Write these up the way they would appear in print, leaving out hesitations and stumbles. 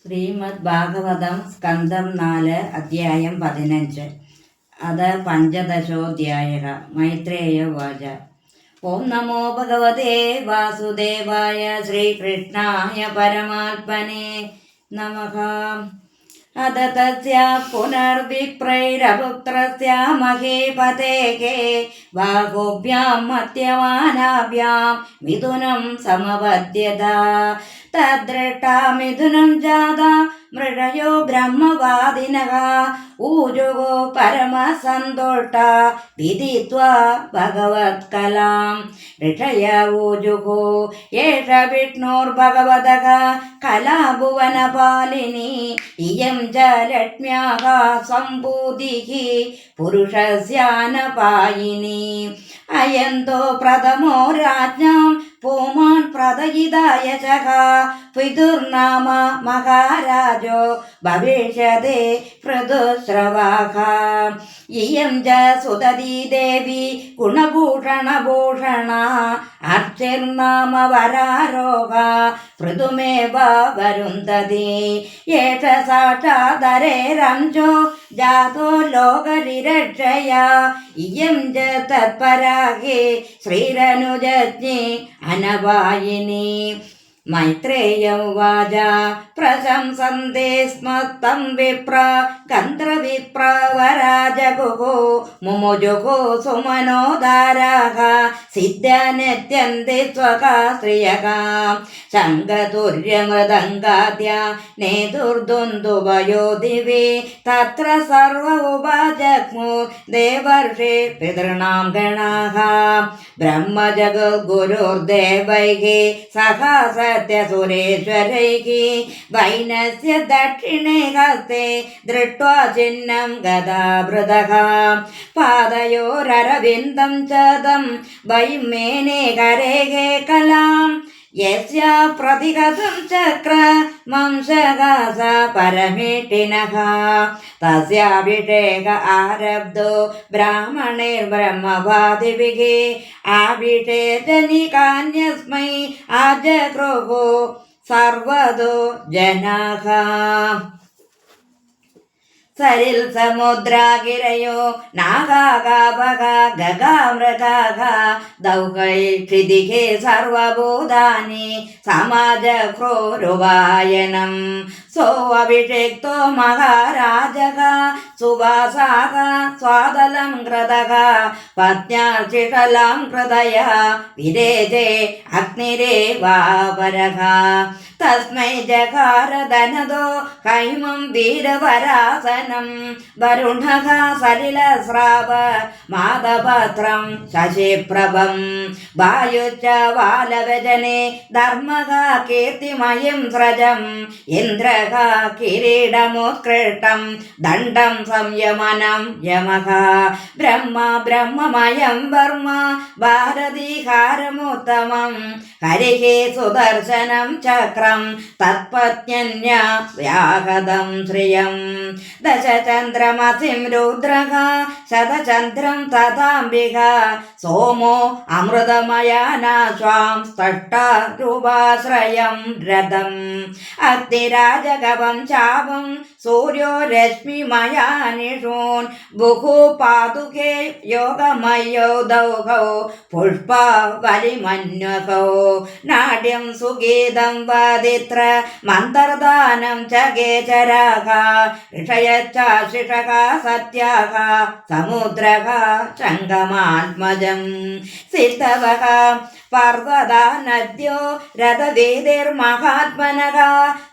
ശ്രീമദ് ഭാഗവതം സ്കന്ധം 4 അധ്യായം 15 അത് പഞ്ചദശോധ്യായ. മൈത്രേയ ഉവാച. ഓം നമോ ഭഗവതേ വാസുദേവായ ശ്രീകൃഷ്ണായ പരമാത്മനെ നമഃ. അത തസ്യ പുനർവിപ്രൈരപുത്രസ്യ മഹീപതേകേ ബാഹുഭ്യാം മധ്യമാനാഭ്യാം മിഥുനം സമപദ്യത. തദ്ദൃഷ്ടാ മിഥുനം ജാതാ മൃഗയോ ബ്രഹ്മവാദിനഃ ഊജുഗോ പരമസന്തോഷ്ടാ വിദിത്വാ ഭഗവത്കലാം. ഋഷയ ഊജുഗോ ഏഷ വിഷ്ണോർഭഗവതഃ കലാഭുവനപാലിനി ഇയം ച ലക്ഷ്മ്യാഃ സംഭൂതിഃ പുരുഷസ്യാനപായിനി. അയന്തോ പ്രഥമോ രാജ്ഞാം പൂമാൻ പ്രദയിതായ ച പിതുർനാമ മഹാരാജോ ഭവിഷ്യതേ പൃഥുശ്രവാഃ. ഇയം ച സുതതി ദേവി ഗുണഭൂഷണഭൂഷണ അർച്ചിർനാമ വരാരോഹ പൃഥുമേവ വരുന്ധതി. ഏഷ സാക്ഷാദരേരംശോ ജാതോ ലോകരിരക്ഷയാ ഇയം ച തത്പരാഹി ശ്രീരനുജജ്ഞി അനപായിനി. മൈത്രേയ ഉവാച. പ്രശംസന്തെ സ്മ തം വിപ്ര ഗന്ധർവവിപ്രവരാജഗുഃ മുമുജുഃ സുമനോദാരാഃ സിദ്ധ്യനത്യന്തി സ്വകാ സ്ത്രിയഃ. ശംഖതുര്യമൃദംഗാദ്യ നേതുർദുന്ദുഭയോ ദിവി തത്ര സർവ ഉപജഗ്മു ദേവർഷി പിതॄണാം ഗണാഃ. ബ്രഹ്മജഗദ്ഗുരുർദേവൈഃ സഹ സത്യസുരേശ്വരൈഃ വൈനസ്യ ദക്ഷിണേ ഹസ്തേ ദൃഷ്ട്വാ ചിഹ്നം ഗദാഭൃതഃ. പാദയോരരവിന്ദം ച തം വൈമേനേ കരേഃ കലാം യസ്യ പ്രതിഹതം ചക്രമംശഃ സ പരമേഷ്ഠിനഃ. തസ്യാഭിഷേക ആരബ്ധോ ബ്രാഹ്മണൈർബ്രഹ്മവാദിഭിഃ ആഭിഷേചനികാന്യസ്മൈ ആജഗൃഹുഃ സർവതോ ജനാഃ. സരിൽ സമുദ്രാഗിരയോ നാഗാകാഭഗ ഗഗാമൃഗാഃ ദൗഹൈക്ഷിതിഃ സർവഭൂതാനി സമാജക്രോരുവായനം. സോ അഭിഷേക്തോ മഹാരാജഃ സുവാസാഃ സ്വാദലം കൃതഃ പത്ന്യാർച്ചിഷലാം കൃതയഃ വിരേജേ അഗ്നിരേവാപരഃ. തസ്മൈ ജഘാര ധനദോ ഹൈമം വീരവരാസനം വരുണഃ സലിലസ്രാവ മാതപത്രം ശശിപ്രഭം. വായുശ്ച വാലവജനെ ധർമ്മഃ കീർത്തിമയം സ്രജം ഇന്ദ്രഃ കിരീടമുത്കൃഷ്ടം ദണ്ഡം സംയമനം യമഃ. ബ്രഹ്മ ബ്രഹ്മമയം വർമ്മ ഭാരതീഹാരമുത്തമം ഹരിഃ സുദർശനം ചക്രം തത്പത്ന്യ വ്യാഹതം ശ്രിയം. ദശചന്ദ്രമസിം രുദ്രഃ ശതചന്ദ്രം തഥാംബിക സോമോ അമൃതമയാനാശ്വാം സ്പഷ്ടാരൂപാശ്രയം രഥം. അഗ്നിരാജഗവം ചാപം സൂര്യോ രശ്മിമയാനിഷൂൻ ബുഹു പാതുകേ യോഗമയോ ദൗഹൗ പുഷ്പവലിമന്വകൗ. നാട്യം സുഗീതം വാദിത്ര മന്തർദാനം ച കേചരാഃ ഋഷയശ്ചാശിഷഃ സത്യാഃ സമുദ്രഃ ശംഖമാത്മജം. സിദ്ധവഃ പർവ്വതാ നദ്യോ രഥവേദിർമഹാത്മനഃ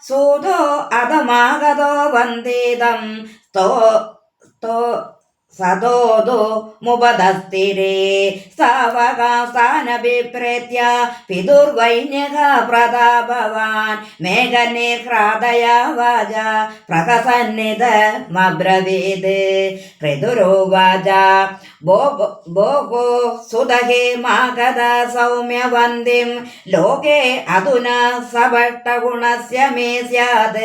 സൂതോ അധമാഗതോ വന്ദിതം സദോദോ മുപദസ്ഥിരേ. സാവകാസ്ഥാനഭിപ്രേത്യ പിതുർവൈന്യഃ പ്രതാപവാൻ മേഘനിഹ്രാദയാ വാച പ്രഹസന്നിധമബ്രവീത്. പിതുരുവാച. भोगो सुदहे मागधा सौम्यवन्दिं लोके अधुना सभट्टगुणस्य मे स्यात्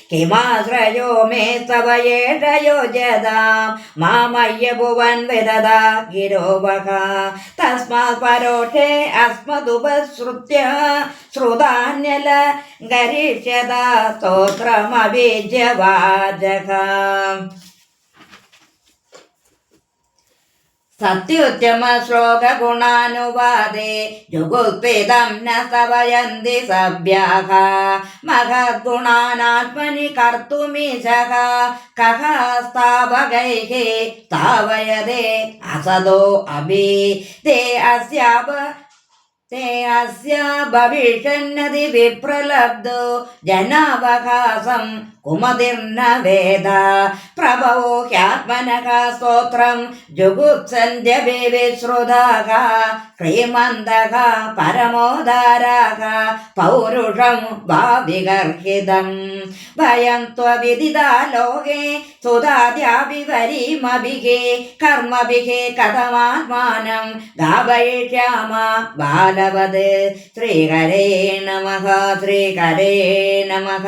किमाश्रयो मे तव एष योज्यतां मामय्य भुवन् विदधा गिरोवः तस्मात् परोक्षे अस्मदुपसृत्य श्रुतान्यल गरिष्यता स्तोत्रमभिज्य वाचः सत्युत्तम श्लोक गुणानुवादे जुगुप्सितं न स्तवयन्ति सभ्याः महद्गुणानात्मनि कर्तुमीशः कः स्थावकैः स्थावयते असदो अभि ते अस्य भविष्यन्नदि विप्रलब्धो जनावकाशं कुमतिर्न वेद प्रभवो ह्यात्मनः स्तोत्रं जुगुप्सन्त्य विश्रुताः श्रीमन्तः परमोदाराः पौरुषं वा विगर्हितं भयं त्वविदिता लोके सुधाद्याभिवरीमभिः कर्मभिः कथमात्मानं गावयिष्याम बालवद् श्रीहरे नमः श्रीहरे नमः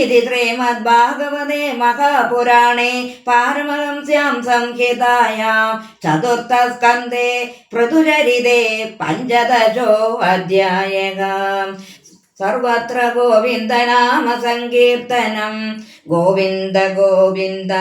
इति श्रीमद्भागवते महापुराणे पारमहंस्यां संहितायां चतुर्थस्कन्धे पृथुचरिते पञ्चदशोऽध्यायः सर्वत्र गोविन्दनाम संकीर्तनं गोविन्द गोविन्द।